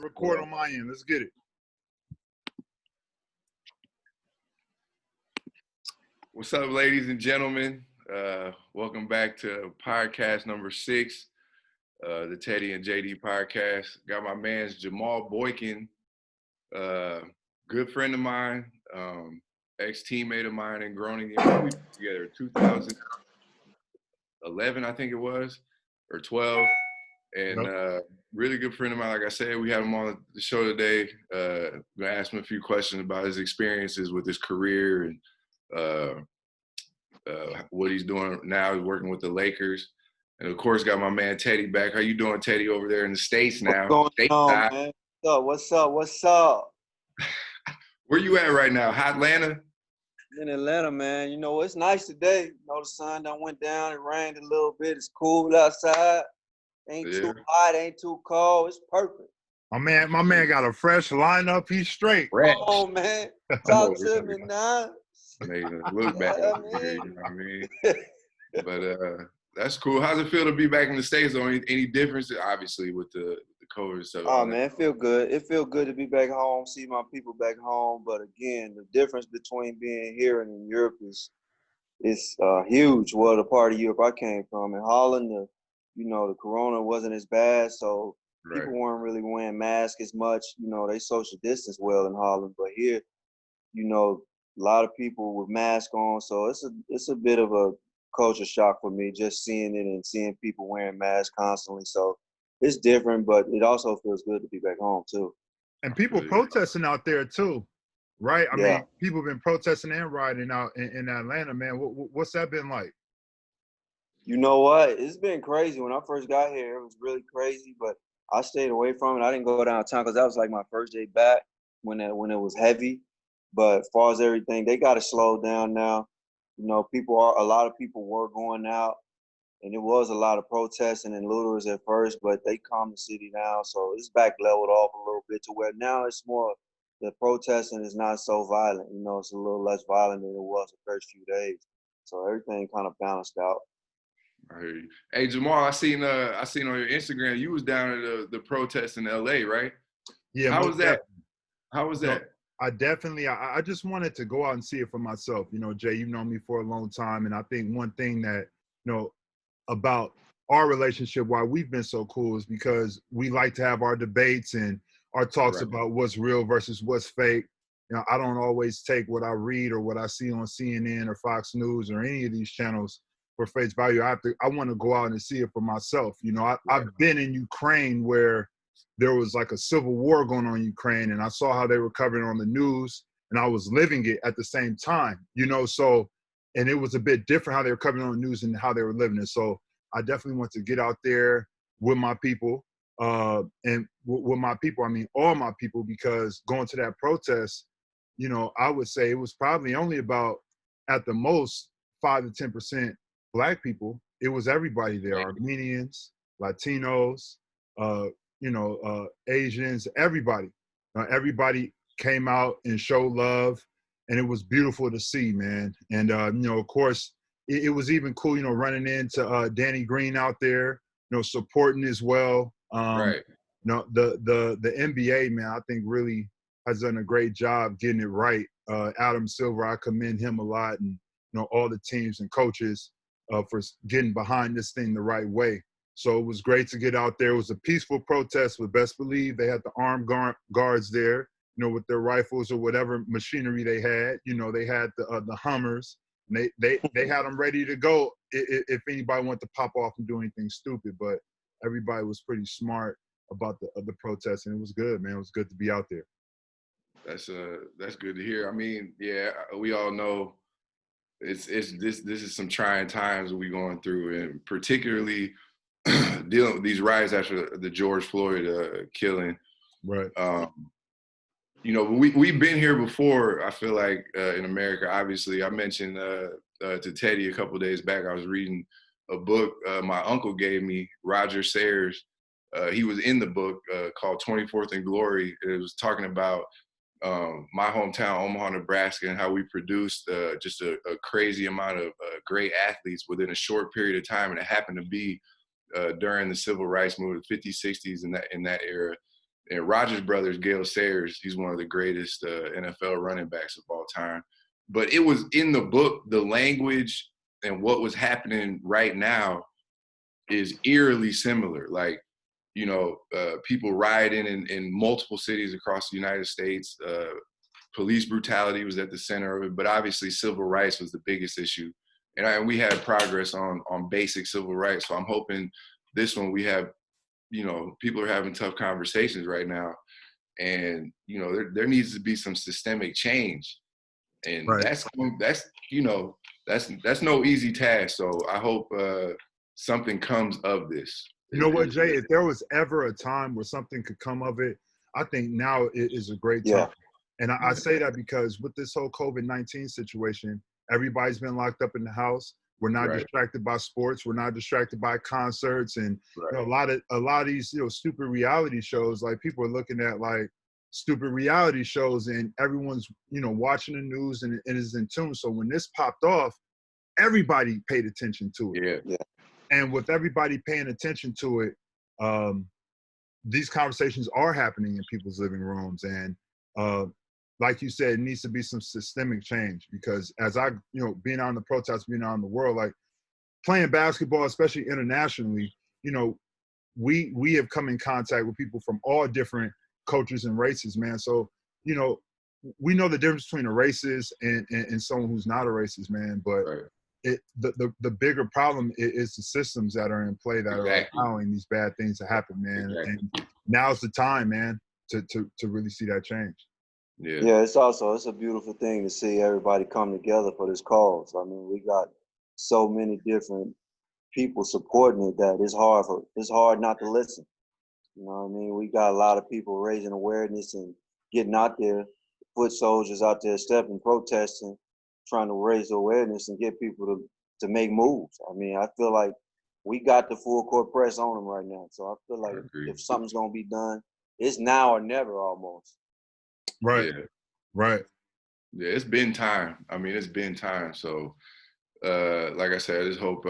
record on my end. Let's get it. What's up, ladies and gentlemen? Welcome back to podcast number 6, the Teddy and JD podcast. Got my man's Jamal Boykin, good friend of mine, ex-teammate of mine in Groningen. We put together 2011, I think it was, or 12. And really good friend of mine. Like I said, we have him on the show today. Going to ask him a few questions about his experiences with his career and what he's doing now. He's working with the Lakers. And, of course, got my man Teddy back. How you doing, Teddy, over there in the States now? What's going on, man? What's up? Where you at right now? Hotlanta? In Atlanta, man. You know, it's nice today. You know, the sun done went down. It rained a little bit. It's cool outside. Ain't too hot, ain't too cold. It's perfect. My man got a fresh lineup. He's straight. Come on, man. Talk to me now. Amazing. Look back. You know what I mean? But that's cool. How's it feel to be back in the States, though? Any difference, obviously, with the COVID stuff? Oh, man, it feel good. It feel good to be back home, see my people back home. But, again, the difference between being here and in Europe is huge. Well, the part of Europe I came from, in Holland, the corona wasn't as bad, so people weren't really wearing masks as much. You know, they social distance well in Holland, but here, you know, a lot of people with masks on, so it's a bit of a culture shock for me just seeing it and seeing people wearing masks constantly. So it's different, but it also feels good to be back home too. And people protesting out there too, right? I mean, people have been protesting and rioting out in Atlanta, man. What's that been like? You know what? It's been crazy. When I first got here, it was really crazy, but I stayed away from it. I didn't go downtown because that was like my first day back when it was heavy. But as far as everything, they got to slow down now. You know, a lot of people were going out, and it was a lot of protesting and looters at first, but they calmed the city down. So it's back leveled off a little bit to where now it's more, the protesting is not so violent. You know, it's a little less violent than it was the first few days. So everything kind of balanced out. I hear you. Hey, Jamal, I seen on your Instagram you was down at the protest in LA, right? Yeah. How was that? How was that? I just wanted to go out and see it for myself. You know, Jay, you've known me for a long time, and I think one thing that, you know, about our relationship, why we've been so cool, is because we like to have our debates and our talks about what's real versus what's fake. You know, I don't always take what I read or what I see on CNN or Fox News or any of these channels for face value. I want to go out and see it for myself. You know, I've been in Ukraine where there was like a civil war going on in Ukraine, and I saw how they were covering on the news, and I was living it at the same time, you know, so, and it was a bit different how they were covering on the news and how they were living it. So I definitely want to get out there with my people, and with my people, I mean all my people, because going to that protest, you know, I would say it was probably only about, at the most, 5 to 10% Black people. It was everybody there, Armenians, Latinos, Asians, everybody. Everybody came out and showed love, and it was beautiful to see, man. And, you know, of course, it was even cool, you know, running into Danny Green out there, you know, supporting as well. You know, the NBA, man, I think really has done a great job getting it right. Adam Silver, I commend him a lot, and, you know, all the teams and coaches for getting behind this thing the right way. So it was great to get out there. It was a peaceful protest, with best believe they had the armed guards there, you know, with their rifles or whatever machinery they had. You know, they had the Hummers. And they had them ready to go if anybody wanted to pop off and do anything stupid. But everybody was pretty smart about the protest, and it was good, man. It was good to be out there. That's good to hear. I mean, yeah, we all know this is some trying times we're going through, and particularly dealing with these riots after the George Floyd killing. Right. You know, we've been here before, I feel like, in America. Obviously, I mentioned to Teddy a couple of days back, I was reading a book my uncle gave me, Roger Sayers. He was in the book called 24th and Glory. It was talking about my hometown, Omaha, Nebraska, and how we produced just a crazy amount of great athletes within a short period of time. And it happened to be during the civil rights movement, 50s, 60s, in that era. And Rogers Brothers, Gale Sayers, he's one of the greatest NFL running backs of all time. But it was in the book, the language and what was happening right now is eerily similar. Like, you know, people rioting in multiple cities across the United States. Police brutality was at the center of it, but obviously civil rights was the biggest issue. And we had progress on basic civil rights. So I'm hoping this one we have, you know, people are having tough conversations right now. And, you know, there needs to be some systemic change. And Right. that's you know, that's no easy task. So I hope something comes of this. You know what, Jay? If there was ever a time where something could come of it, I think now it is a great time. And I say that because with this whole COVID-19 situation, everybody's been locked up in the house. We're not distracted by sports. We're not distracted by concerts, and you know, a lot of these, you know, stupid reality shows. Like, people are looking at like stupid reality shows, and everyone's, you know, watching the news and is in tune. So when this popped off, everybody paid attention to it. Yeah. And with everybody paying attention to it, these conversations are happening in people's living rooms. And like you said, it needs to be some systemic change, because as I, you know, being out in the protests, being out in the world, like playing basketball, especially internationally, you know, we have come in contact with people from all different cultures and races, man. So, you know, we know the difference between a racist and someone who's not a racist, man. But the bigger problem is the systems that are in play that are allowing these bad things to happen, man. And now's the time, man, to really see that change. Yeah, it's a beautiful thing to see everybody come together for this cause. I mean, we got so many different people supporting it that it's hard not to listen. You know what I mean? We got a lot of people raising awareness and getting out there, foot soldiers out there stepping, protesting, trying to raise awareness and get people to make moves. I mean, I feel like we got the full court press on them right now. So I feel like if something's gonna be done, it's now or never almost. Right. Yeah. Right. Yeah, it's been time. I mean, it's been time. So, like I said, I just hope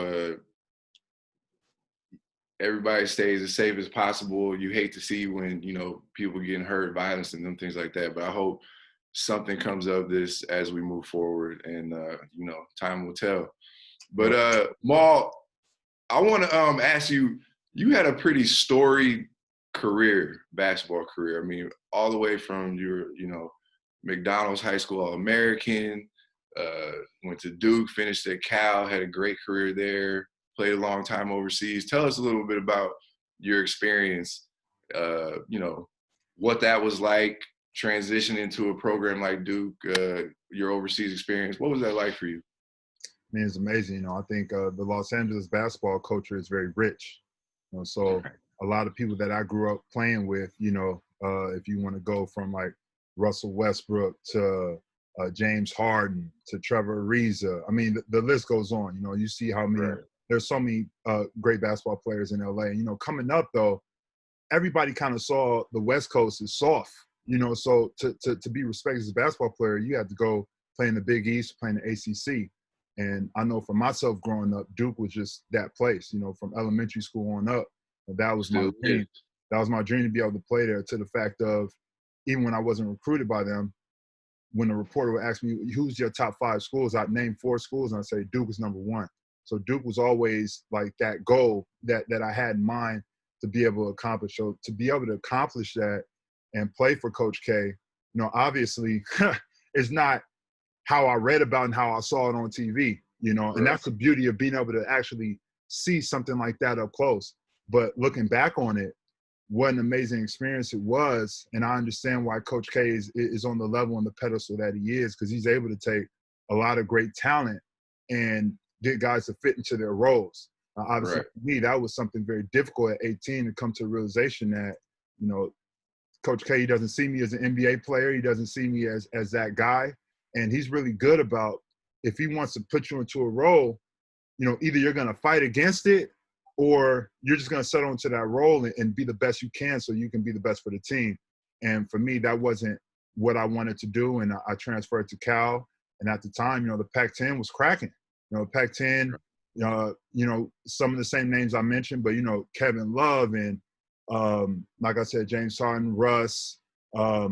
everybody stays as safe as possible. You hate to see when, you know, people getting hurt, violence and them things like that. But I hope something comes of this as we move forward, and you know, time will tell. But Maul, I want to ask you. You had a pretty storied basketball career. I mean, all the way from your, you know, McDonald's High School All-American, went to Duke, finished at Cal, had a great career there, played a long time overseas. Tell us a little bit about your experience, you know, what that was like, transitioning to a program like Duke, your overseas experience. What was that like for you? I mean, it's amazing. You know, I think the Los Angeles basketball culture is very rich. You know, so a lot of people that I grew up playing with, you know, if you want to go from like Russell Westbrook to James Harden to Trevor Ariza, I mean, the list goes on. You know, you see how many there's so many great basketball players in LA. You know, coming up though, everybody kind of saw the West Coast as soft. You know, so to be respected as a basketball player, you had to go play in the Big East, play in the ACC. And I know for myself growing up, Duke was just that place. You know, from elementary school on up, that was my dream. That was my dream to be able to play there. To the fact of, even when I wasn't recruited by them, when the reporter would ask me, who's your top 5 schools, I'd name 4 schools and I'd say Duke is number 1. So Duke was always like that goal that I had in mind to be able to accomplish. So to be able to accomplish that and play for Coach K, you know, obviously it's not how I read about and how I saw it on TV, you know, and that's the beauty of being able to actually see something like that up close. But looking back on it, what an amazing experience it was. And I understand why Coach K is on the level and the pedestal that he is, because he's able to take a lot of great talent and get guys to fit into their roles. Obviously, for me, that was something very difficult at 18 to come to a realization that, you know, Coach K, he doesn't see me as an NBA player. He doesn't see me as that guy. And he's really good about, if he wants to put you into a role, you know, either you're going to fight against it or you're just going to settle into that role and be the best you can so you can be the best for the team. And for me, that wasn't what I wanted to do. And I transferred to Cal. And at the time, you know, the Pac-10 was cracking. You know, Pac-10, you know, some of the same names I mentioned, but, you know, Kevin Love and Like I said, James Harden, Russ. I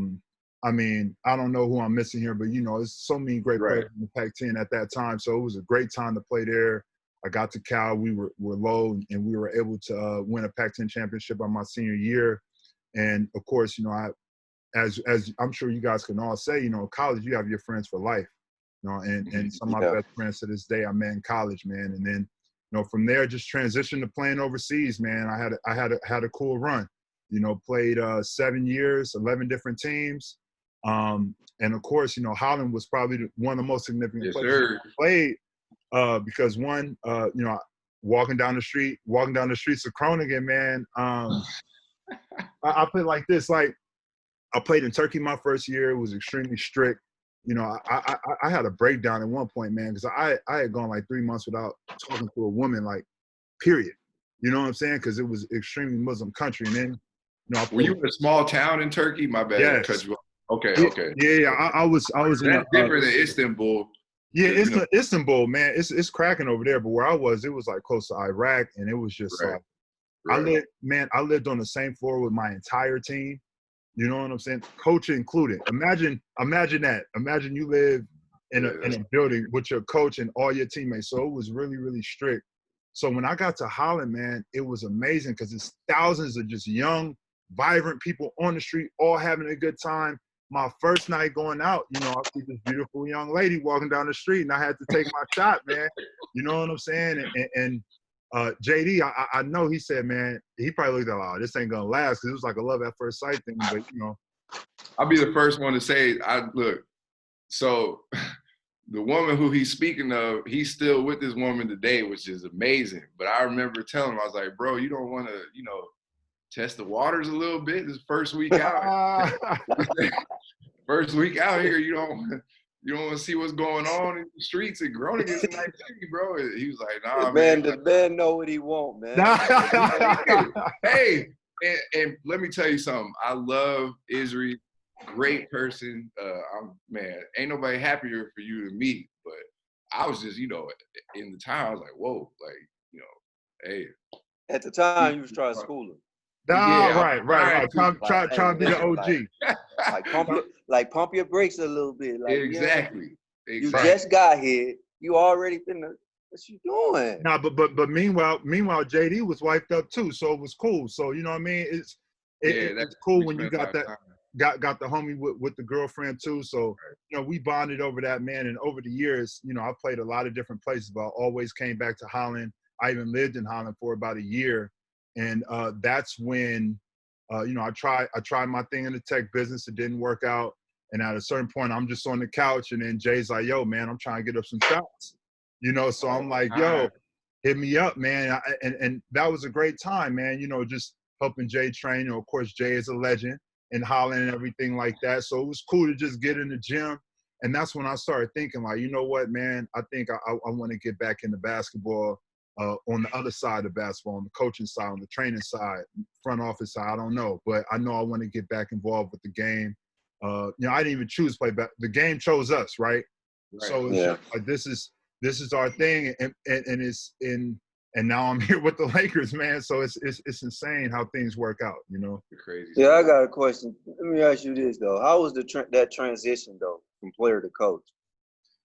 mean, I don't know who I'm missing here, but, you know, there's so many great players in the Pac-10 at that time. So it was a great time to play there. I got to Cal. We were low, and we were able to win a Pac-10 championship on my senior year. And, of course, you know, as I'm sure you guys can all say, you know, college, you have your friends for life. You know, and some of my best friends to this day I met in college, man. And then, you know, from there, just transitioned to playing overseas, man. I had a cool run. You know, played 7 years, 11 different teams. And of course, you know, Holland was probably one of the most significant places I played because one, you know, walking down the streets of Groningen, man. I put it like this, like I played in Turkey my first year. It was extremely strict. You know, I had a breakdown at one point, man, because I had gone like 3 months without talking to a woman, like, period. You know what I'm saying? Because it was extremely Muslim country. And then, you know, were you in a small town in Turkey? My bad. Yes. Okay. Yeah. I was That's in different than Istanbul. Yeah, Istanbul, man. It's cracking over there. But where I was, it was like close to Iraq, and it was just like I lived on the same floor with my entire team. You know what I'm saying? Coach included. Imagine that. Imagine you live in a building with your coach and all your teammates. So it was really, really strict. So when I got to Holland, man, it was amazing because it's thousands of just young, vibrant people on the street, all having a good time. My first night going out, you know, I see this beautiful young lady walking down the street, and I had to take my shot, man. You know what I'm saying? And JD, I know he said, man, he probably looked at, oh, this ain't gonna last because it was like a love at first sight thing. But you know, I'll be the first one to say, so the woman who he's speaking of, he's still with this woman today, which is amazing. But I remember telling him, I was like, bro, you don't want to, you know, test the waters a little bit this first week out. First week out here, you don't want to see what's going on in the streets in Groningen. It's a nice city, bro. He was like, nah, man. The man know what he want, man. Hey, and let me tell you something. I love Isri, great person. Man, ain't nobody happier for you to meet. But I was just, you know, in the time, I was like, whoa, like, you know, hey. At the time, you was trying to school him. Right. Try to be the OG. Pump your brakes a little bit. Like, exactly. You just got here. You already finna. What you doing? Nah, but meanwhile, JD was wiped up too, so it was cool. So you know what I mean? It's cool when you got that. Got the homie with the girlfriend too. So you know, we bonded over that, man. And over the years, you know, I played a lot of different places, but I always came back to Holland. I even lived in Holland for about a year. And that's when, you know, I tried my thing in the tech business. It didn't work out. And at a certain point, I'm just on the couch. And then Jay's like, yo, man, I'm trying to get up some shots. You know, so I'm like, yo, hit me up, man. And that was a great time, man. You know, just helping Jay train. You know, of course, Jay is a legend in Holland and everything like that. So it was cool to just get in the gym. And that's when I started thinking, like, you know what, man, I think I want to get back into basketball. On the other side of basketball, on the coaching side, on the training side, front office side, I don't know. But I know I want to get back involved with the game. You know, I didn't even choose to play back. The game chose us, right? So it's like, this is our thing, and it's in. And now I'm here with the Lakers, man. So it's insane how things work out, you know. Crazy. Yeah, I got a question. Let me ask you this though: how was that transition though, from player to coach?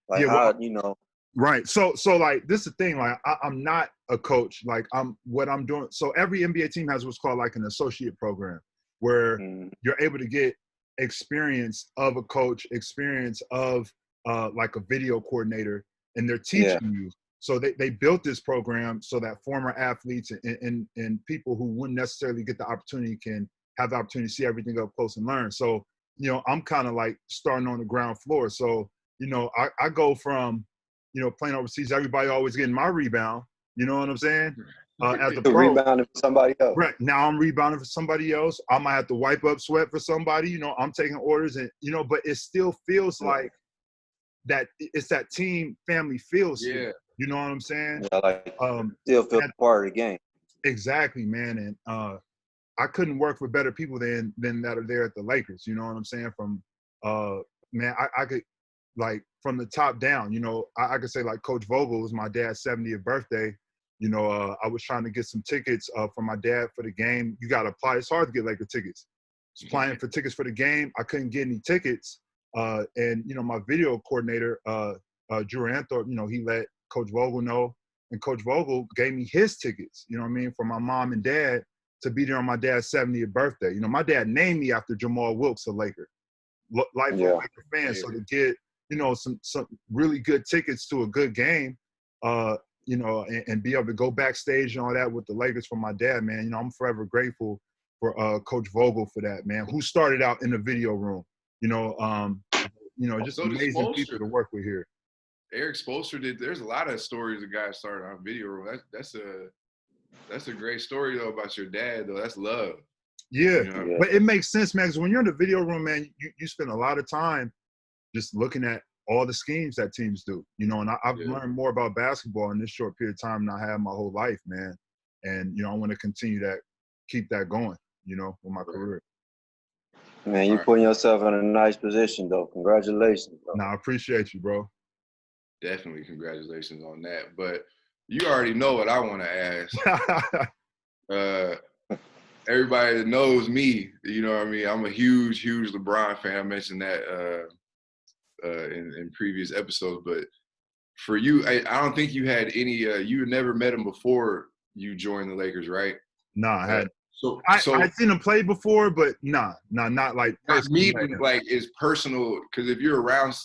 Like, you know. Right. So like, this is the thing, like, I'm not a coach. Like, what I'm doing. So every NBA team has what's called like an associate program where you're able to get experience of a coach, experience of like a video coordinator, and they're teaching you. So they built this program so that former athletes and people who wouldn't necessarily get the opportunity can have the opportunity to see everything up close and learn. So, you know, I'm kind of like starting on the ground floor. So, you know, I go from, you know, playing overseas, everybody always getting my rebound. You know what I'm saying? As a pro, rebounding for somebody else. Right. Now I'm rebounding for somebody else. I might have to wipe up sweat for somebody. You know, I'm taking orders, and, you know, but it still feels like that. It's that team family feel still. Yeah. You know what I'm saying? Yeah, like, still feel part of the game. Exactly, man. And I couldn't work with better people than that are there at the Lakers. You know what I'm saying? From man, I could, like, from the top down, you know, I could say, like, Coach Vogel was my dad's 70th birthday. I was trying to get some tickets for my dad for the game. You got to apply. It's hard to get Laker tickets. I was applying for tickets for the game. I couldn't get any tickets. And my video coordinator, Drew Anthorpe, he let Coach Vogel know. And Coach Vogel gave me his tickets, for my mom and dad to be there on my dad's 70th birthday. My dad named me after Jamal Wilkes, a Laker. Lifelong Laker fan. So to get, some really good tickets to a good game, and be able to go backstage and all that with the Lakers for my dad, man. I'm forever grateful for Coach Vogel for that, man, who started out in the video room. Just So amazing people to work with here. Eric Spoelstra did. There's a lot of stories of guys starting on video room. That's a great story though about your dad though. That's love. Yeah, but it makes sense, man. Because when you're in the video room, man, you spend a lot of time just looking at all the schemes that teams do, and I've learned more about basketball in this short period of time than I have my whole life, man. And, I want to continue that, keep that going, with my career. Man, you're putting yourself in a nice position, though. Congratulations, bro. I appreciate you, bro. Definitely congratulations on that. But you already know what I want to ask. Everybody that knows me, I'm a huge, huge LeBron fan. I mentioned that in previous episodes, but for you, I don't think you had any. You had never met him before you joined the Lakers, right? I had. So I'd seen him play before, but not like meeting like is personal. Because if you're around,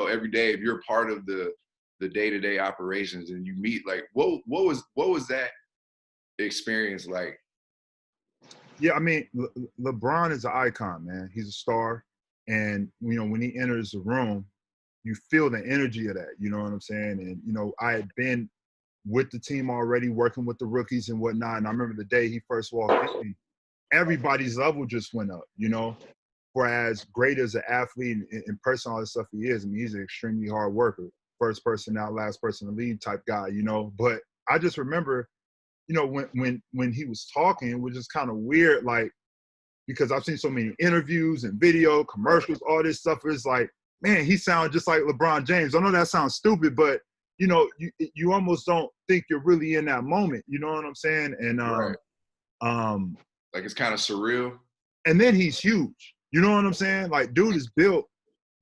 every day, if you're part of the day-to-day operations, and you meet, like, what was that experience like? Yeah, LeBron is an icon, man. He's a star, and when he enters the room, you feel the energy of that. You know what I'm saying? And I had been with the team already, working with the rookies and whatnot. And I remember the day he first walked in, everybody's level just went up. For as great as an athlete and person, all this stuff he is, he's an extremely hard worker, first person out, last person to lead type guy. But I just remember, when he was talking, it was just kind of weird, like, because I've seen so many interviews and video, commercials, all this stuff. It's like, man, he sounds just like LeBron James. I know that sounds stupid, but, you almost don't think you're really in that moment. You know what I'm saying? And like, it's kind of surreal. And then he's huge. You know what I'm saying? Like, dude is built.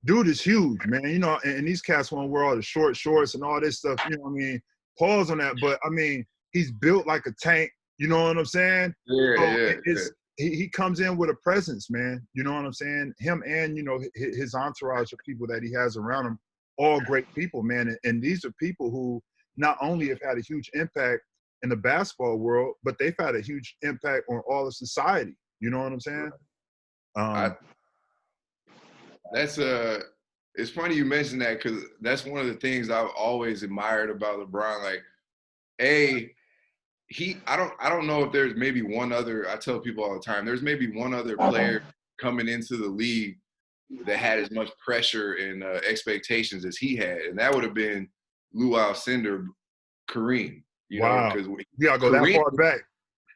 Dude is huge, man. And these cats want to wear all the short shorts and all this stuff. Pause on that. But, he's built like a tank. You know what I'm saying? He comes in with a presence, man. You know what I'm saying? Him and, his entourage of people that he has around him, all great people, man. And these are people who not only have had a huge impact in the basketball world, but they've had a huge impact on all of society. You know what I'm saying? It's funny you mentioned that, because that's one of the things I've always admired about LeBron. Like, I don't know if there's maybe one other. I tell people all the time, there's maybe one other player coming into the league that had as much pressure and expectations as he had, and that would have been Lou Alcindor, Kareem. Wow. Because you gotta go that far back.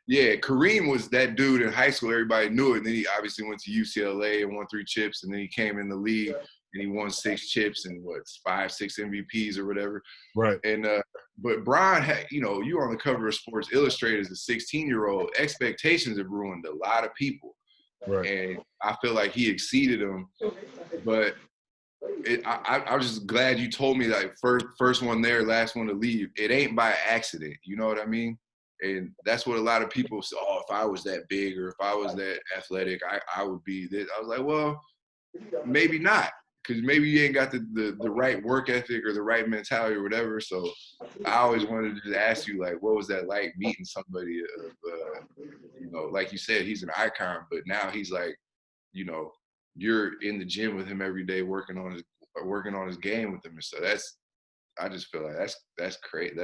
Yeah, Kareem was that dude in high school. Everybody knew it. And then he obviously went to UCLA and won 3 chips, and then he came in the league and he won 6 chips and 5, 6 MVPs or whatever. Right. And but Bron had, you on the cover of Sports Illustrated as a 16-year-old, expectations have ruined a lot of people. Right. And I feel like he exceeded them. But I was just glad you told me, like, first one there, last one to leave. It ain't by accident. You know what I mean? And that's what a lot of people say, oh, if I was that big or if I was that athletic, I would be this. I was like, well, maybe not, because maybe you ain't got the right work ethic or the right mentality or whatever. So I always wanted to just ask you, like, what was that like meeting somebody like you said, he's an icon, but now he's like, you're in the gym with him every day, working on his game with him. And so I just feel like that's great.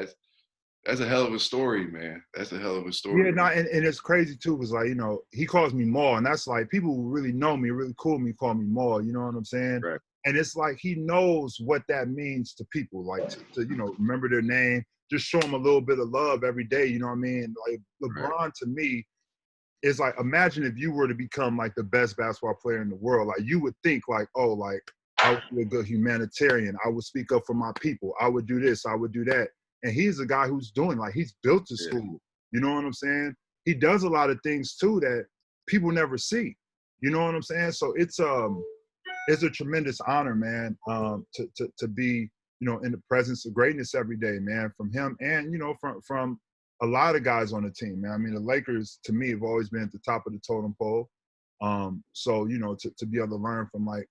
That's a hell of a story, man. That's a hell of a story. Yeah, and it's crazy too, because, like, he calls me Maul, and that's like, people who really know me, really cool me, call me Maul. You know what I'm saying? Right. And it's like he knows what that means to people, like to remember their name, just show them a little bit of love every day. You know what I mean? Like, LeBron to me is like, imagine if you were to become like the best basketball player in the world. Like, you would think like, oh, like, I would be a good humanitarian. I would speak up for my people. I would do this. I would do that. and he's a guy who's doing, like, he's built to school. You know what I'm saying? He does a lot of things too that people never see. You know what I'm saying? So it's a tremendous honor, man, to be, you know, in the presence of greatness every day, man, from him and, you know, from a lot of guys on the team, man. I mean, the Lakers, to me, have always been at the top of the totem pole. So, you know, to be able to learn from, like,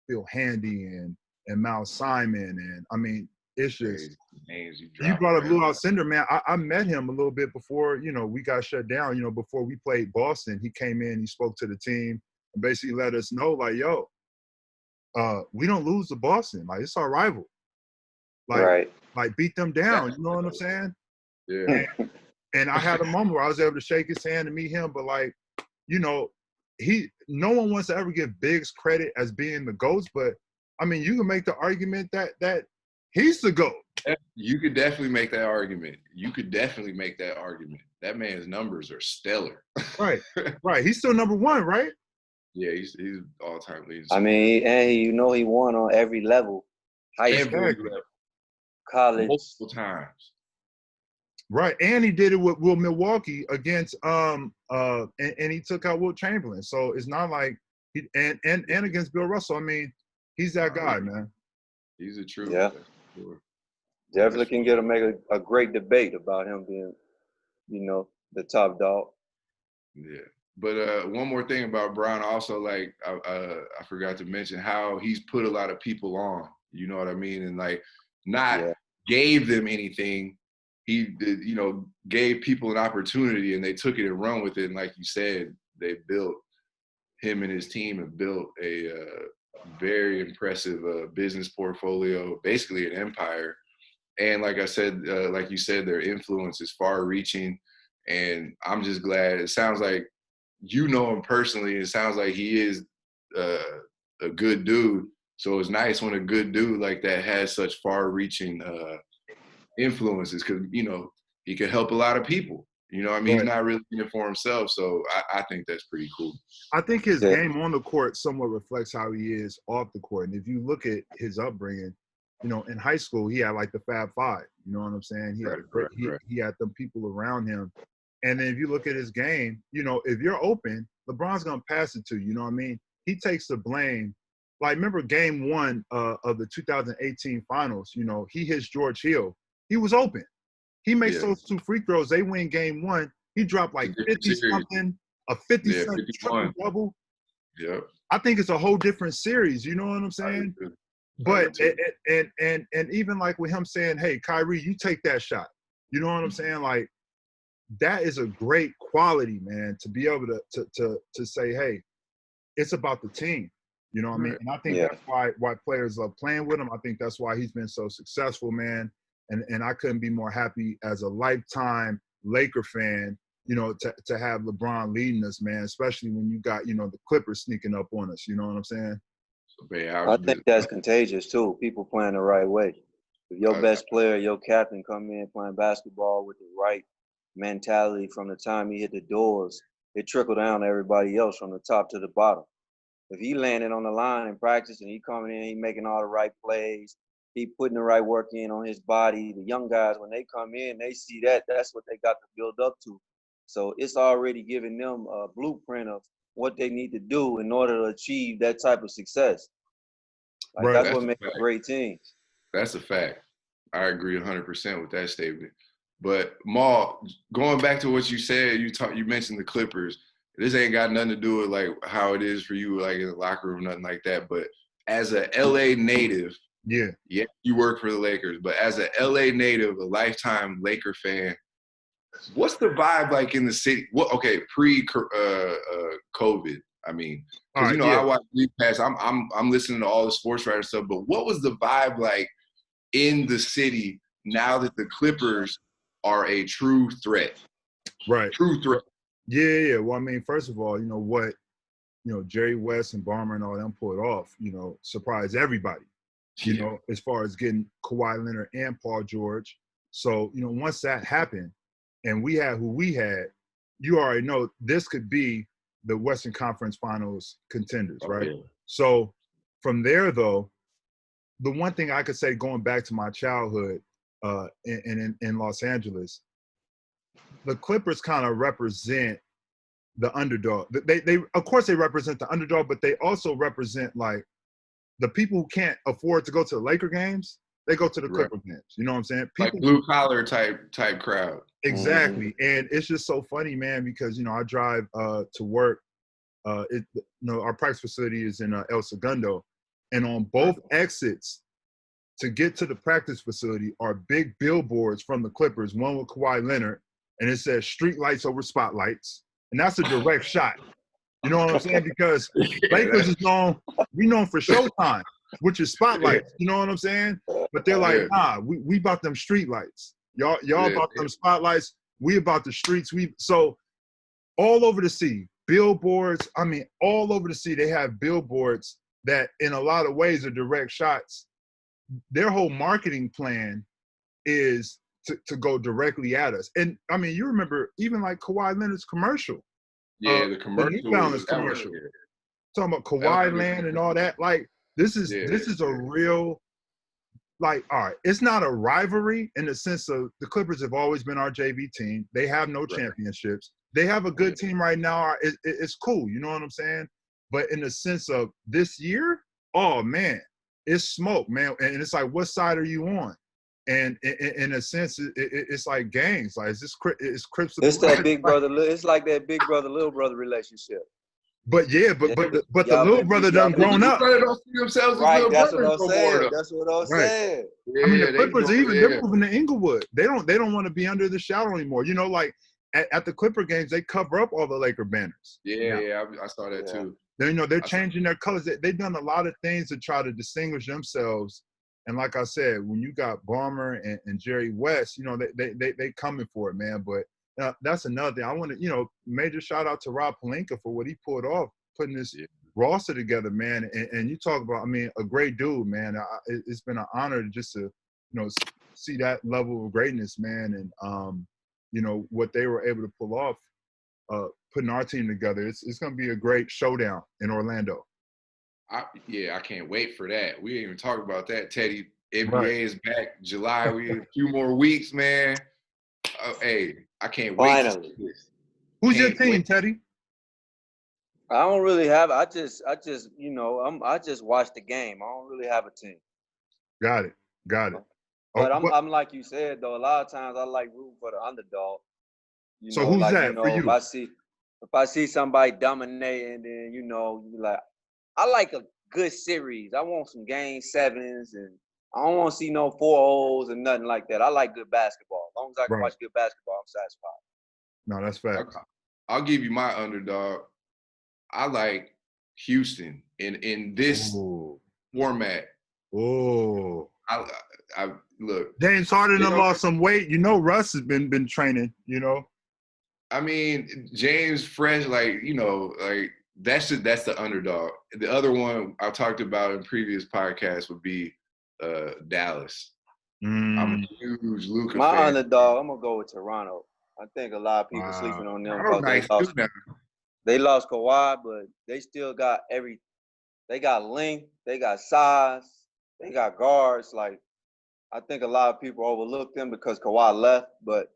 Phil Handy and Miles Simon, and, I mean, it's just names you brought up Lou Alcindor, man. I met him a little bit before, you know, we got shut down. You know, before we played Boston, he came in, he spoke to the team, and basically let us know, like, yo, we don't lose to Boston. Like, it's our rival. Like beat them down. You know what I'm saying? Yeah. And I had a moment where I was able to shake his hand and meet him, but, like, you know, no one wants to ever give Biggs credit as being the GOAT, but I mean, you can make the argument that he's the GOAT. You could definitely make that argument. That man's numbers are stellar. Right. He's still number one, right? Yeah, he's all-time leading. I mean, and he won on every level. High school, college. Multiple times. Right, and he did it with Milwaukee against and he took out Wilt Chamberlain. So it's not like he and against Bill Russell. I mean, he's that guy, man. He's a true. Yeah. Sure. Definitely can make a great debate about him being, you know, the top dog. Yeah. But one more thing about Bron, also, like, I forgot to mention how he's put a lot of people on. You know what I mean? And, like, not gave them anything. He, you know, gave people an opportunity, and they took it and run with it. And like you said, him and his team have built a very impressive business portfolio, basically an empire. And like I said, like you said, their influence is far-reaching. And I'm just glad. It sounds like you know him personally. It sounds like he is a good dude. So it's nice when a good dude like that has such far-reaching influences, because, you know, he could help a lot of people. You know, I mean, He's not really in it for himself. So I think that's pretty cool. I think his game on the court somewhat reflects how he is off the court. And if you look at his upbringing, you know, in high school, he had like the Fab Five. You know what I'm saying? He had them people around him. And then if you look at his game, you know, if you're open, LeBron's going to pass it to you. You know what I mean? He takes the blame. Like, remember game one of the 2018 finals, you know, he hits George Hill. He was open. He makes those two free throws. They win game one. He dropped like 50-something, a 50-cent triple-double. Yeah. I think it's a whole different series. You know what I'm saying? But and even like with him saying, hey, Kyrie, you take that shot. You know what I'm saying? Like, that is a great quality, man, to be able to say, hey, it's about the team. You know what I mean? And I think that's why players love playing with him. I think that's why he's been so successful, man. And I couldn't be more happy as a lifetime Laker fan, you know, to have LeBron leading us, man, especially when you got, you know, the Clippers sneaking up on us. You know what I'm saying? I think that's contagious, too. People playing the right way. If your best player, your captain come in playing basketball with the right mentality from the time he hit the doors, it trickled down to everybody else from the top to the bottom. If he landed on the line in practice and he coming in, he making all the right plays, he putting the right work in on his body, the young guys, when they come in, they see that. That's what they got to build up to. So it's already giving them a blueprint of what they need to do in order to achieve that type of success. Like, that's what makes great teams. That's a fact. I agree 100% with that statement. But Maul, going back to what you said, you mentioned the Clippers. This ain't got nothing to do with like how it is for you, like in the locker room, nothing like that. But as a LA native, yeah, you work for the Lakers. But as a LA native, a lifetime Laker fan, what's the vibe like in the city? Pre-COVID. I mean, because I watch League Pass. I'm listening to all the sports writer stuff. But what was the vibe like in the city now that the Clippers are a true threat? Right. True threat. Yeah. Well, I mean, first of all, you know what, Jerry West and Ballmer and all them pulled off, surprised everybody, you know, as far as getting Kawhi Leonard and Paul George. So, once that happened and we had who we had, you already know this could be the Western Conference Finals contenders, right? Yeah. So from there, though, the one thing I could say going back to my childhood, in Los Angeles. The Clippers kind of represent the underdog. They of course they represent the underdog, but they also represent like the people who can't afford to go to the Laker games. They go to the Clipper games. You know what I'm saying? People, like blue collar type crowd. Exactly, and it's just so funny, man, because I drive to work. Our practice facility is in El Segundo, and on both exits to get to the practice facility are big billboards from the Clippers. One with Kawhi Leonard, and it says "Street Lights over Spotlights," and that's a direct shot. You know what I'm saying? Because Lakers is we known for Showtime, which is spotlights. You know what I'm saying? But they're like, nah, we about them street lights. Y'all about them spotlights. We about the streets. So all over the city, billboards. I mean, all over the city, they have billboards that in a lot of ways are direct shots. Their whole marketing plan is to go directly at us. And I mean, you remember even like Kawhi Leonard's commercial. Yeah, the commercial. The New Balance commercial. Talking about Kawhi Land and all that. Like, this is a real, like, all right, it's not a rivalry in the sense of the Clippers have always been our JV team. They have no championships. They have a good team right now. It's cool. You know what I'm saying? But in the sense of this year, oh, man, it's smoke, man. And it's like, what side are you on? And in a sense, it's like gangs. Like, it's Crips. It's that big brother. It's like that big brother, little brother relationship. But the little brother done grown up. Don't see themselves right. As That's what I'm saying. That's what I'm saying. I mean, the Clippers they're moving to Inglewood. They don't want to be under the shadow anymore. You know, like at the Clipper games, they cover up all the Laker banners. Yeah, I saw that too. They're changing their colors. They've done a lot of things to try to distinguish themselves. And like I said, when you got Ballmer and Jerry West, they coming for it, man. But that's another thing. I want to, major shout out to Rob Pelinka for what he pulled off, putting this roster together, man. And you talk about, I mean, a great dude, man. It's been an honor just to, see that level of greatness, man. And, what they were able to pull off, putting our team together. It's going to be a great showdown in Orlando. I can't wait for that. We didn't even talk about that, Teddy. NBA is back July. We have a few more weeks, man. Hey, I can't wait. Finally. Who's your team, Teddy? I don't really have. I just I just watch the game. I don't really have a team. Got it. But I'm like you said though. A lot of times I like rooting for the underdog. So who's like, that for you? If I see somebody dominating, then you're like. I like a good series. I want some game 7s, and I don't want to see no 4-0s and nothing like that. I like good basketball. As long as I can watch good basketball, I'm satisfied. No, that's fact. I'll give you my underdog. I like Houston in this format. Oh, I look. James Harden lost some weight. Russ has been training. I mean, James fresh, like That's the underdog. The other one I talked about in previous podcasts would be Dallas. I'm a huge Luka fan. My underdog, I'm gonna go with Toronto. I think a lot of people sleeping on them. They lost Kawhi, but they still got they got length, they got size, they got guards. Like, I think a lot of people overlook them because Kawhi left, but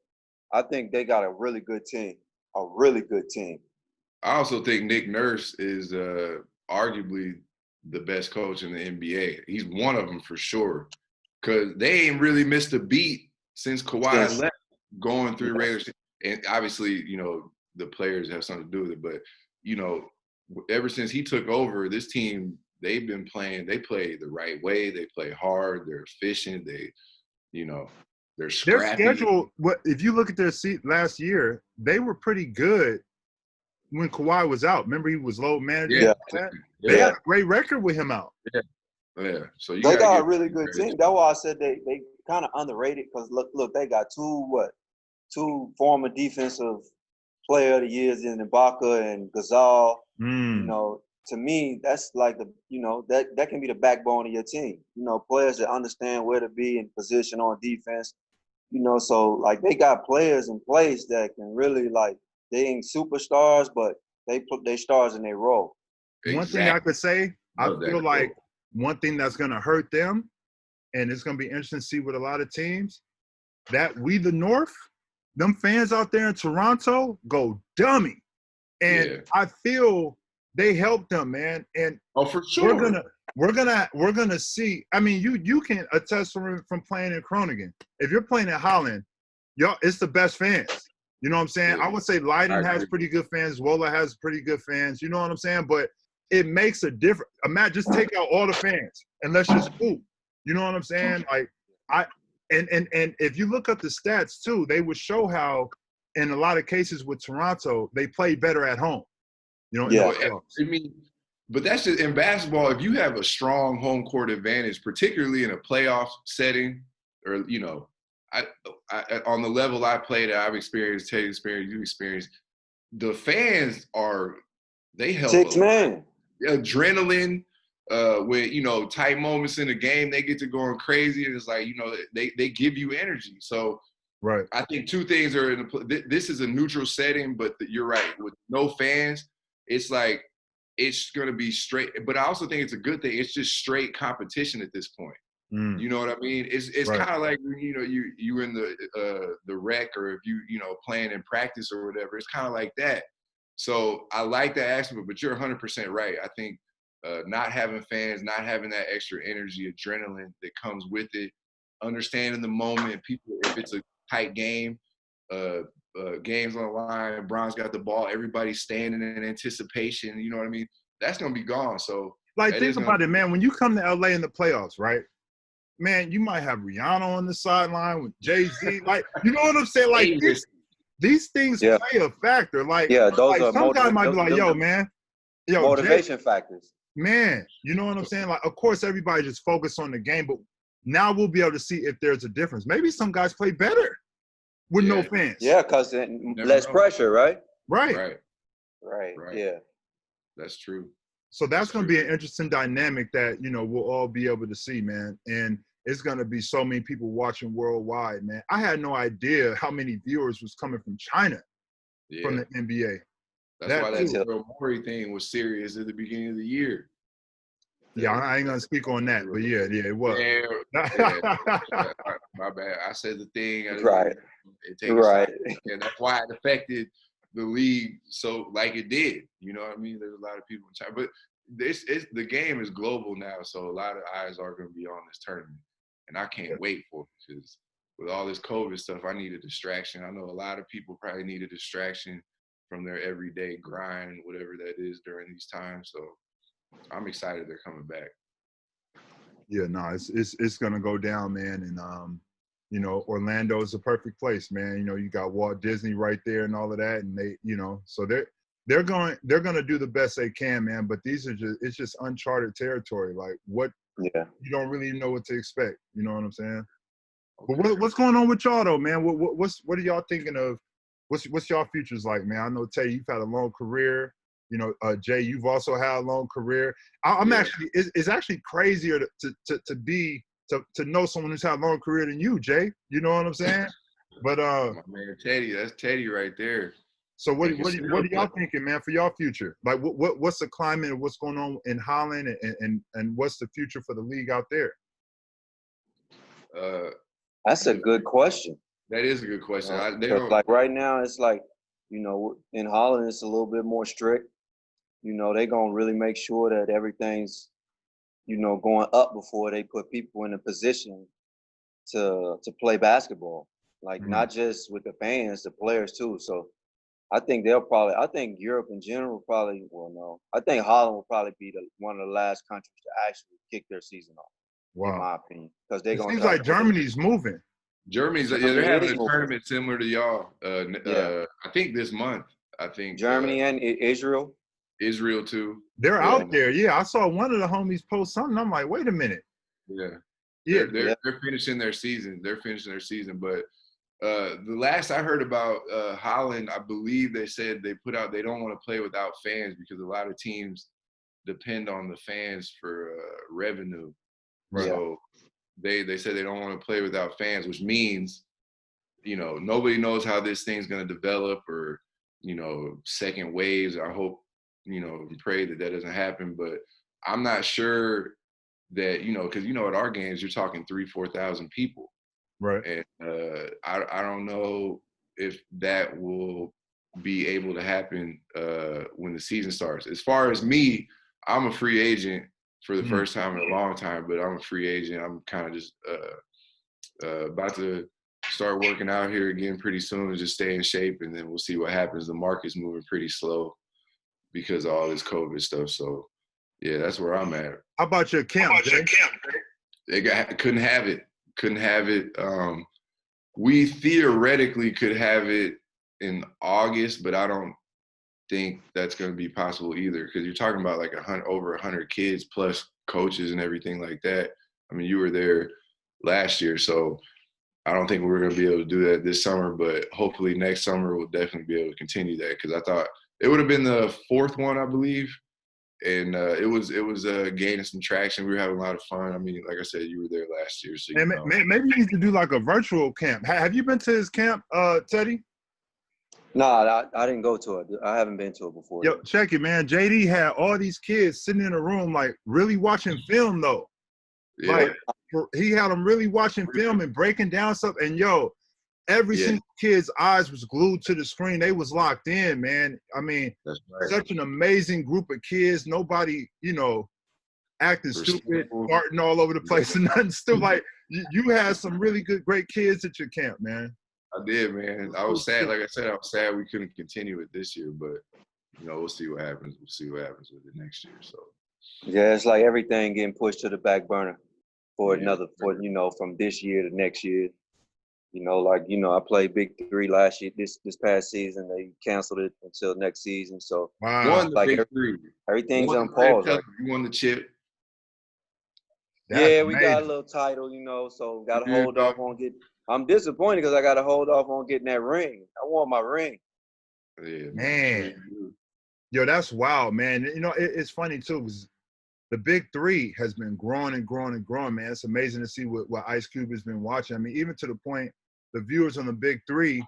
I think they got a really good team. A really good team. I also think Nick Nurse is arguably the best coach in the NBA. He's one of them for sure, because they ain't really missed a beat since Kawhi left, going through the regular season. And obviously, the players have something to do with it. But, ever since he took over, this team, they've been playing. They play the right way. They play hard. They're efficient. They're scrappy. Their schedule, if you look at their last year, they were pretty good. When Kawhi was out, remember he was low manager. They had a great record with him out. Yeah. So they got a really good team. That's why I said they kind of underrated, because look, they got two former defensive player of the years in Ibaka and Gasol. To me, that's like that can be the backbone of your team. Players that understand where to be in position on defense. So like they got players in place that can really like. They ain't superstars, but they stars in their role. Exactly. One thing I could say, I feel like one thing that's going to hurt them, and it's going to be interesting to see with a lot of teams, that We the North, them fans out there in Toronto go dummy. And I feel they helped them, man. And for sure. we're gonna see. I mean, you can attest from playing in Groningen. If you're playing in Holland, it's the best fans. You know what I'm saying? Yeah. I would say Leiden has pretty good fans. Wola has pretty good fans. You know what I'm saying? But it makes a difference. Imagine, just take out all the fans and let's just hoop. You know what I'm saying? Like and if you look up the stats too, they would show how in a lot of cases with Toronto, they play better at home. You know, yeah. I mean, but that's just in basketball. If you have a strong home court advantage, particularly in a playoff setting, or you know, I on the level I played at, I've experienced, Teddy experienced, you experienced. The fans they help. 6 man. Adrenaline. With tight moments in the game, they get to going crazy, and it's like they give you energy. So right, I think two things are this is a neutral setting, but you're right, with no fans, it's like it's gonna be straight. But I also think it's a good thing. It's just straight competition at this point. You know what I mean? It's right. kind of like you in the rec, or if you playing in practice or whatever. It's kind of like that. So I like that aspect, but you're 100% right. I think not having fans, not having that extra energy, adrenaline that comes with it, understanding the moment. People, if it's a tight game, games on the line, Bron's got the ball, everybody's standing in anticipation. You know what I mean? That's gonna be gone. So like, think about it, man. When you come to LA in the playoffs, right? Man, you might have Rihanna on the sideline with Jay-Z. Like, you know what I'm saying? Like, these things play a factor. Like, those are some guy might be like, yo, man. Yo, motivation factors. Man, you know what I'm saying? Like, of course, everybody just focus on the game, but now we'll be able to see if there's a difference. Maybe some guys play better with no fans. Yeah, because less pressure, right? Right. Yeah. That's true. So that's going to be an interesting dynamic that, we'll all be able to see, man. And it's going to be so many people watching worldwide, man. I had no idea how many viewers was coming from China from the NBA. That's why that Maury thing was serious at the beginning of the year. Yeah, I ain't gonna speak on that, but yeah, it was. My bad. I said the thing. Right. And that's why it affected the league so like it did. You know what I mean? There's a lot of people in China, but the game is global now, so a lot of eyes are going to be on this tournament, and I can't wait for it, because with all this COVID stuff, I need a distraction. I know a lot of people probably need a distraction from their everyday grind, whatever that is during these times. So I'm excited they're coming back. Yeah, no, it's gonna go down, man, and Orlando is a perfect place, man. You got Walt Disney right there and all of that, and they, so they're gonna do the best they can, man. But it's just uncharted territory. Like, you don't really know what to expect. You know what I'm saying? Okay. But what's going on with y'all though, man? What are y'all thinking of? What's y'all futures like, man? I know, Tay, you've had a long career. Jay, you've also had a long career. Actually, it's actually crazier to know someone who's had a longer career than you, Jay. You know what I'm saying? But my man Teddy, that's Teddy right there. So what are y'all thinking, man, for y'all future? Like, what's the climate and what's going on in Holland, and what's the future for the league out there? That's a good question. That is a good question. Like right now, it's like, in Holland, it's a little bit more strict. They're going to really make sure that everything's, going up before they put people in a position to play basketball. Like, not just with the fans, the players too. So I think I think Europe in general probably, I think Holland will probably be one of the last countries to actually kick their season off. Wow. In my opinion. Because they're going to. Seems like Germany's moving. Germany's they're having a tournament similar to y'all. I think this month. I think Germany and Israel. Israel too. They're out there. Yeah, I saw one of the homies post something. I'm like, wait a minute. They're finishing their season. But the last I heard about Holland, I believe they said they don't want to play without fans because a lot of teams depend on the fans for revenue. Right. So they said they don't want to play without fans, which means, nobody knows how this thing's going to develop, or, second waves. I hope, and pray that doesn't happen. But I'm not sure that, because, at our games, you're talking 3,000-4,000 people. Right. And I don't know if that will be able to happen when the season starts. As far as me, I'm a free agent for the first time in a long time, but I'm a free agent. I'm kind of just about to start working out here again pretty soon and just stay in shape, and then we'll see what happens. The market's moving pretty slow because of all this COVID stuff. So, yeah, that's where I'm at. How about your camp, Jay? Couldn't have it. Couldn't have it. We theoretically could have it in August, but I don't think that's going to be possible either, because you're talking about like over 100 kids plus coaches and everything like that. I mean, you were there last year, so I don't think we're going to be able to do that this summer, but hopefully next summer we'll definitely be able to continue that, because I thought it would have been the fourth one, I believe, and it was gaining some traction. We were having a lot of fun. I mean, like I said, you were there last year, so you know. Maybe you need to do like a virtual camp. Have you been to his camp, Teddy? No, I didn't go to it. I haven't been to it before. Yo, check it, man. JD had all these kids sitting in a room, like really watching film, though. Yeah. Like he had them really watching film and breaking down stuff. And yo, every single kid's eyes was glued to the screen. They was locked in, man. I mean, That's right. Such an amazing group of kids. Nobody, acting stupid, farting all over the place and nothing. Still, like you had some really great kids at your camp, man. I did, man. I was sad. Like I said, I was sad we couldn't continue it this year, but we'll see what happens. We'll see what happens with it next year. So yeah, it's like everything getting pushed to the back burner for from this year to next year. I played Big 3 last year. This past season, they canceled it until next season. So won the Big 3. Everything's on pause. Right? You won the chip. That's we got a little title, so got to hold off on getting. I'm disappointed because I got to hold off on getting that ring. I want my ring. Yeah, man. Yo, that's wild, man. It's funny too, because the Big 3 has been growing and growing and growing, man. It's amazing to see what Ice Cube has been watching. I mean, even to the point the viewers on the Big 3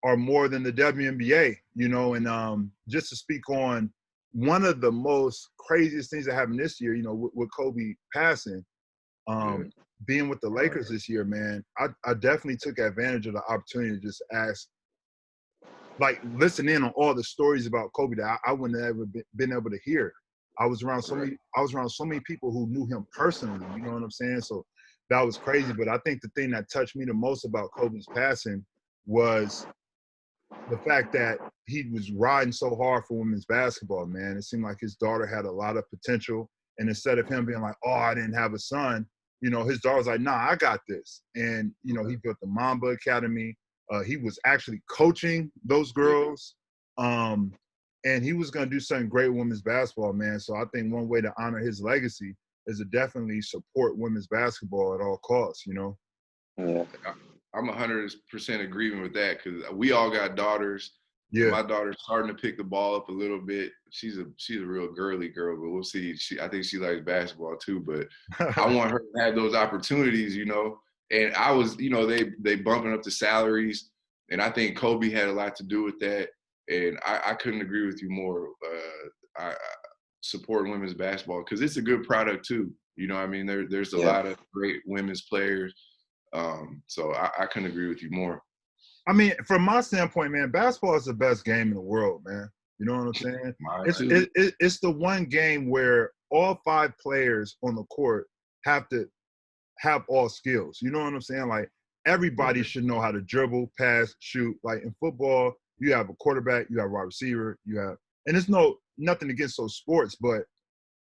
are more than the WNBA, and just to speak on one of the most craziest things that happened this year, with Kobe passing, being with the Lakers this year, man, I definitely took advantage of the opportunity to just ask, like, listen in on all the stories about Kobe that I wouldn't have ever been able to hear. I was around so many people who knew him personally, you know what I'm saying? So that was crazy. But I think the thing that touched me the most about Kobe's passing was the fact that he was riding so hard for women's basketball, man. It seemed like his daughter had a lot of potential. And instead of him being like, oh, I didn't have a son, his daughter was like, nah, I got this. And, he built the Mamba Academy. He was actually coaching those girls. And he was going to do something great with women's basketball, man. So I think one way to honor his legacy is to definitely support women's basketball at all costs, Yeah. I'm 100% agreeing with that, because we all got daughters. Yeah. My daughter's starting to pick the ball up a little bit. She's a real girly girl, but we'll see. I think she likes basketball too, but I want her to have those opportunities, And I was, they bumping up the salaries, and I think Kobe had a lot to do with that. And I couldn't agree with you more. I support women's basketball because it's a good product too. I mean, there's a lot of great women's players. So I couldn't agree with you more. I mean, from my standpoint, man, basketball is the best game in the world, man. You know what I'm saying? It's the one game where all 5 players on the court have to have all skills. You know what I'm saying? Like, everybody should know how to dribble, pass, shoot. Like, in football, you have a quarterback, you have a wide receiver, and there's nothing against those sports, but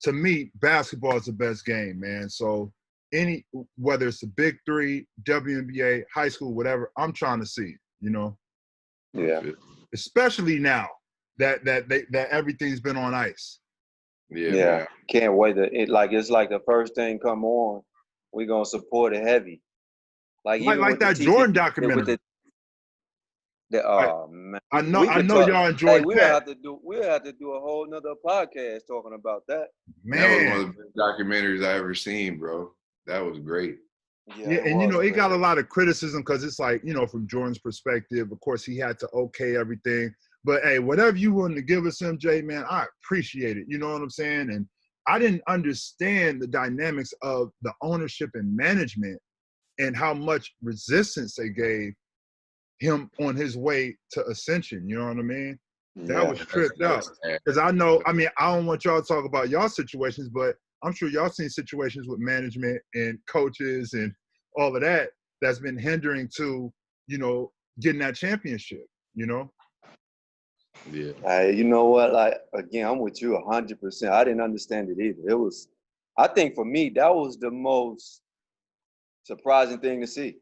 to me, basketball is the best game, man. So whether it's the Big 3, WNBA, high school, whatever, I'm trying to see, Yeah. Especially now that everything's been on ice. Yeah. Can't wait it's like the first thing come on, we're gonna support it heavy. Like that Jordan documentary. Man. I know y'all enjoyed that. We'll have to do a whole nother podcast talking about that. Man, that was one of the best documentaries I ever seen, bro. That was great. Yeah, and it got a lot of criticism because it's like, from Jordan's perspective, of course, he had to okay everything. But hey, whatever you wanted to give us, MJ, man, I appreciate it. You know what I'm saying? And I didn't understand the dynamics of the ownership and management and how much resistance they gave him on his way to ascension. You know what I mean? That was tripped out. Because I know, I mean, I don't want y'all to talk about y'all situations, but I'm sure y'all seen situations with management and coaches and all of that that's been hindering to, you know, getting that championship, you know? Yeah. You know what? Like, again, I'm with you 100%. I didn't understand it either. It was, I think for me, that was the most surprising thing to see.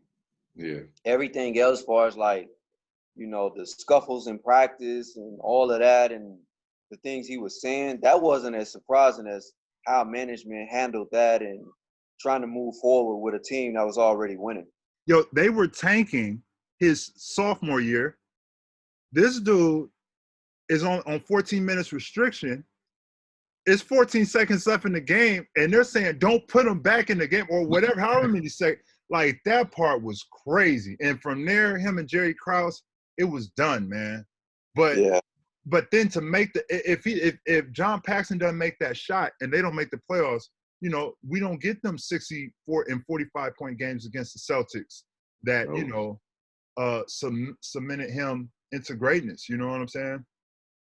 Yeah. Everything else, as far as like, you know, the scuffles in practice and all of that and the things he was saying, that wasn't as surprising as how management handled that and trying to move forward with a team that was already winning. Yo, they were tanking his sophomore year. This dude is on 14 minutes restriction. It's 14 seconds left in the game, and they're saying don't put him back in the game or whatever, however many seconds. Like, that part was crazy. And from there, him and Jerry Krause, it was done, man. But Yeah. But then to make the if John Paxson doesn't make that shot and they don't make the playoffs, you know, we don't get them 64 and 45 point games against the Celtics that, you know, cemented him into greatness. You know what I'm saying?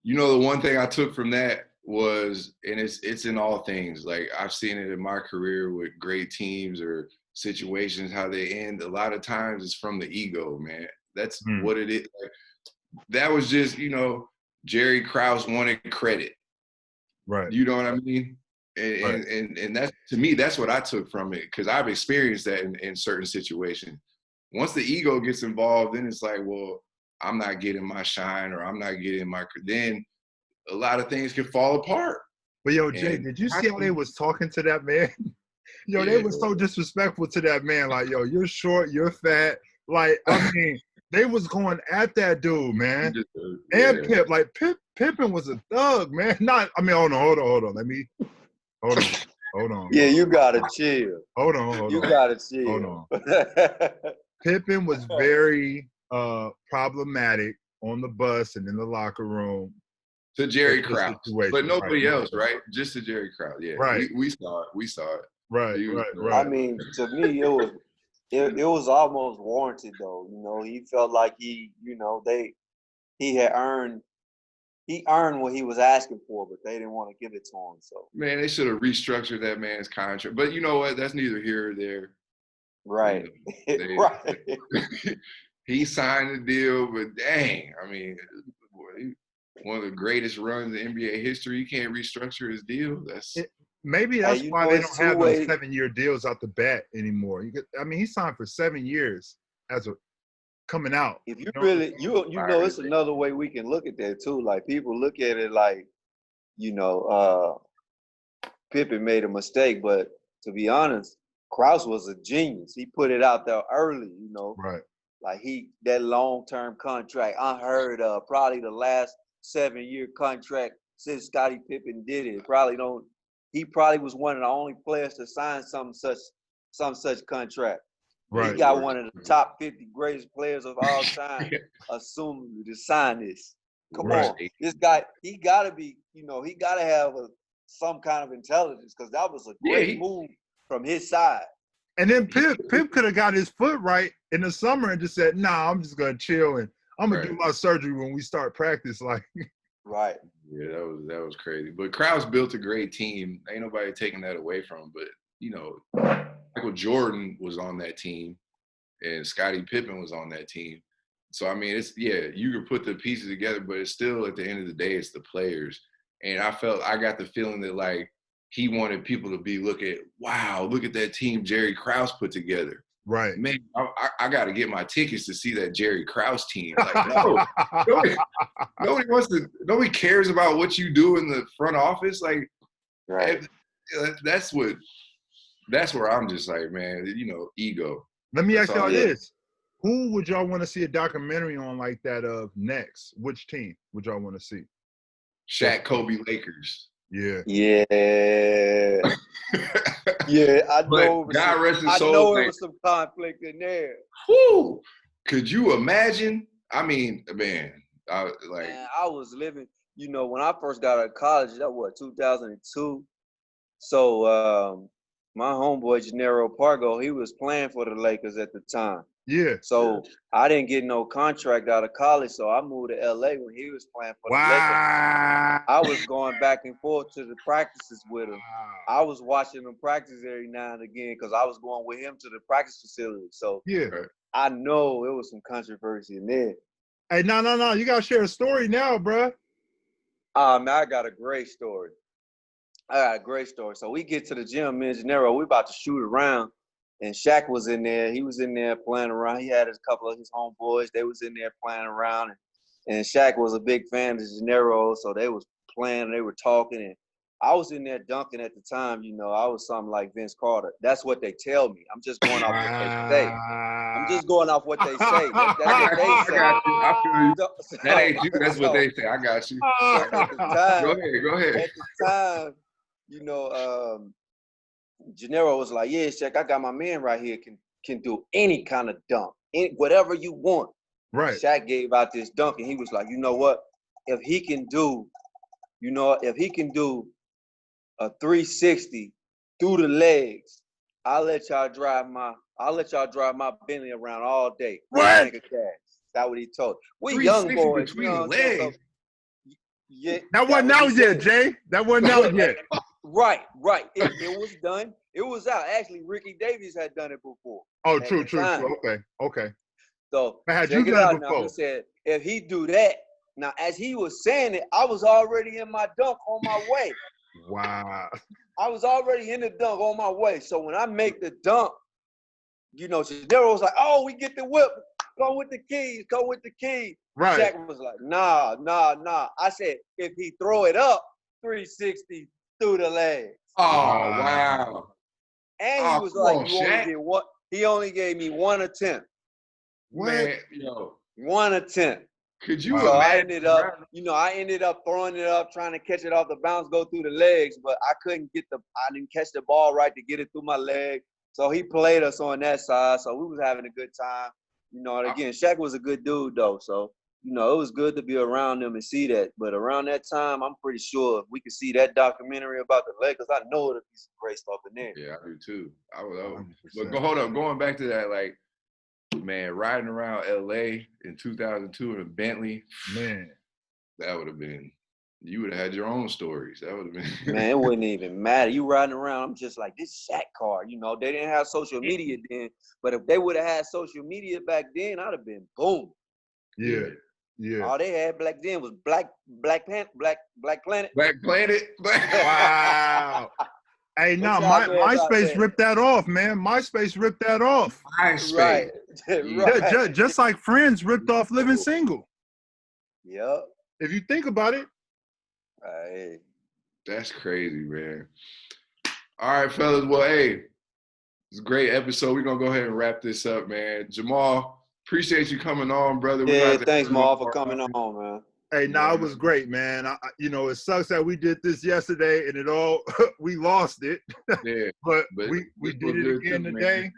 You know, the one thing I took from that was, and it's in all things, like I've seen it in my career with great teams or situations, how they end. A lot of times it's from the ego, man. That's what it is. Like, that was just, you know, Jerry Krause wanted credit. Right. You know what I mean? And that's, to me, that's what I took from it, because I've experienced that in certain situations. Once the ego gets involved, then it's like, well, I'm not getting my shine, or I'm not getting my, then a lot of things can fall apart. But yo, Jay, did you see how they was talking to that man? Yo, they were so disrespectful to that man. Like, yo, you're short, you're fat. Like, I mean, they was going at that dude, man. And Pip, like Pippen was a thug, man. Not, I mean, hold on. Hold on. Yeah, you gotta chill. Hold on. You gotta chill. Hold on. Pippen was very problematic on the bus and in the locker room. To Jerry Krause, but nobody else, right? Just to Jerry Krause. Yeah, right. We saw it. Right. I mean, to me, it was almost warranted, though. You know, he felt like he earned what he was asking for, but they didn't want to give it to him. So, man, they should have restructured that man's contract. But you know what? That's neither here or there. Right. You know, right. He signed the deal, but dang, I mean, one of the greatest runs in NBA history. You can't restructure his deal. Maybe that's why they don't have those 7-year deals out the bat anymore. I mean, he signed for 7 years as a coming out. If you really, it's another way we can look at that too. Like, people look at it like, you know, Pippen made a mistake, but to be honest, Krause was a genius. He put it out there early, you know. Right. Like, that long-term contract, unheard of, probably the last 7-year contract since Scottie Pippen did it. He probably was one of the only players to sign some such contract. Right. He got one of the top 50 greatest players of all time, assuming to sign this. Come on, this guy, he gotta be, you know, he gotta have some kind of intelligence, because that was a great move from his side. And then Pip could have got his foot right in the summer and just said, "Nah, I'm just gonna chill and I'm gonna do my surgery when we start practice." Like, right. Yeah, that was crazy. But Krause built a great team. Ain't nobody taking that away from him. But you know, Michael Jordan was on that team, and Scottie Pippen was on that team. So I mean, you can put the pieces together, but it's still, at the end of the day, it's the players. And I got the feeling that, like, he wanted people to look at that team Jerry Krause put together. Right. Man, I got to get my tickets to see that Jerry Krause team. Like, no, nobody cares about what you do in the front office. Like, right. That's where I'm just like, man, you know, ego. Let me ask y'all this. Who would y'all want to see a documentary on like that of next? Which team would y'all want to see? Shaq, Kobe, Lakers. Yeah. Yeah. Yeah, I know. God rest his soul. I know there was some conflict in there. Whew. Could you imagine? I mean, man, I was living, you know, when I first got out of college, that was 2002. So my homeboy Gennaro Pargo, he was playing for the Lakers at the time. Yeah. So I didn't get no contract out of college, so I moved to LA when he was playing for the Lakers. Wow. I was going back and forth to the practices with him. I was watching him practice every now and again because I was going with him to the practice facility. So Yeah. I know it was some controversy in there. Hey, no. You gotta share a story now, bro. Man, I got a great story. So we get to the gym, me and Gennaro, we about to shoot around. And Shaq was in there. He was in there playing around. He had a couple of his homeboys. They was in there playing around. And Shaq was a big fan of Gennaro, so they was playing. They were talking. And I was in there dunking at the time. You know, I was something like Vince Carter. That's what they tell me. I'm just going off what they say. I'm just going off what they say. That's what they say. I feel you. That ain't you. That's what they say. I got you. At the time, Go ahead. At the time, you know, Gennaro was like, yeah, Shaq, I got my man right here, can do any kind of dunk, whatever you want. Right. Shaq gave out this dunk, and he was like, you know what? If he can do a 360 through the legs, I'll let y'all drive my Bentley around all day. What? That's what he told. We young boys, between the legs. So, yeah. That wasn't out yet, Jay. That wasn't out yet. Right. It was done. It was out. Actually, Ricky Davies had done it before. Oh, true. Okay. So had check you it done out it before? now. He said, if he do that, now as he was saying it, I was already in my dunk on my way. Wow. I was already in the dunk on my way. So when I make the dunk, you know, Gennaro was like, oh, we get the whip. Go with the keys. Right. Shaq was like, nah. I said, if he throw it up 360 through the legs. Oh, wow. And he was like, he only gave me one attempt. What? Man, yo. One attempt. Could you So imagine? I ended up throwing it up, trying to catch it off the bounce, go through the legs, but I didn't catch the ball right to get it through my leg. So he played us on that side. So we was having a good time. You know, and again, Shaq was a good dude though. So, you know, it was good to be around them and see that. But around that time, I'm pretty sure if we could see that documentary about the Lakers, I know it'll be some great stuff in there. Yeah, I do too. I would. 100%. But hold up, going back to that, like, man, riding around LA in 2002 in a Bentley, Man. that would have been, you would have had your own stories. That would have been. Man, it wouldn't even matter. You riding around, I'm just like, this Shaq car. You know, they didn't have social media then. But if they would have had social media back then, I'd have been boom. Yeah. All they had back then was Black Planet. Black Planet. Wow. Hey, no, MySpace ripped that off, man. MySpace ripped that off. MySpace. Right. Just like Friends ripped off Living Single. Yep. If you think about it. Right. That's crazy, man. All right, fellas. Well, hey, it's a great episode. We're going to go ahead and wrap this up, man. Jamal, appreciate you coming on, brother. Yeah, thanks, Mal, for coming on, man. Hey, it was great, man. It sucks that we did this yesterday and we lost it. Yeah. but we did it again today.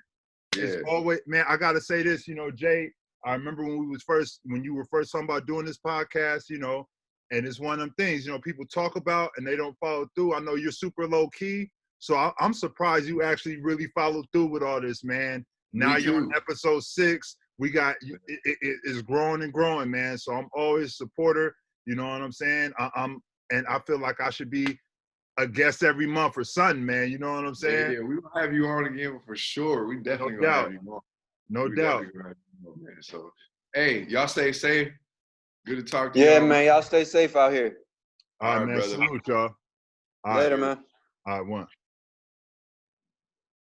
Yeah. It's always, man, I got to say this, Jay, I remember when you were first talking about doing this podcast, and it's one of them things, people talk about and they don't follow through. I know you're super low key. So I'm surprised you actually really followed through with all this, man. Now you're on episode 6. We got it's growing and growing, man. So I'm always a supporter. You know what I'm saying? And I feel like I should be a guest every month or something, man. You know what I'm saying? Yeah, we will have you on again for sure. We definitely gonna have you on. No doubt. Man. So, hey, y'all stay safe. Good to talk to you. Yeah, man. Y'all stay safe out here. All right, man. brother. Salute, y'all. Later, man. All right, one.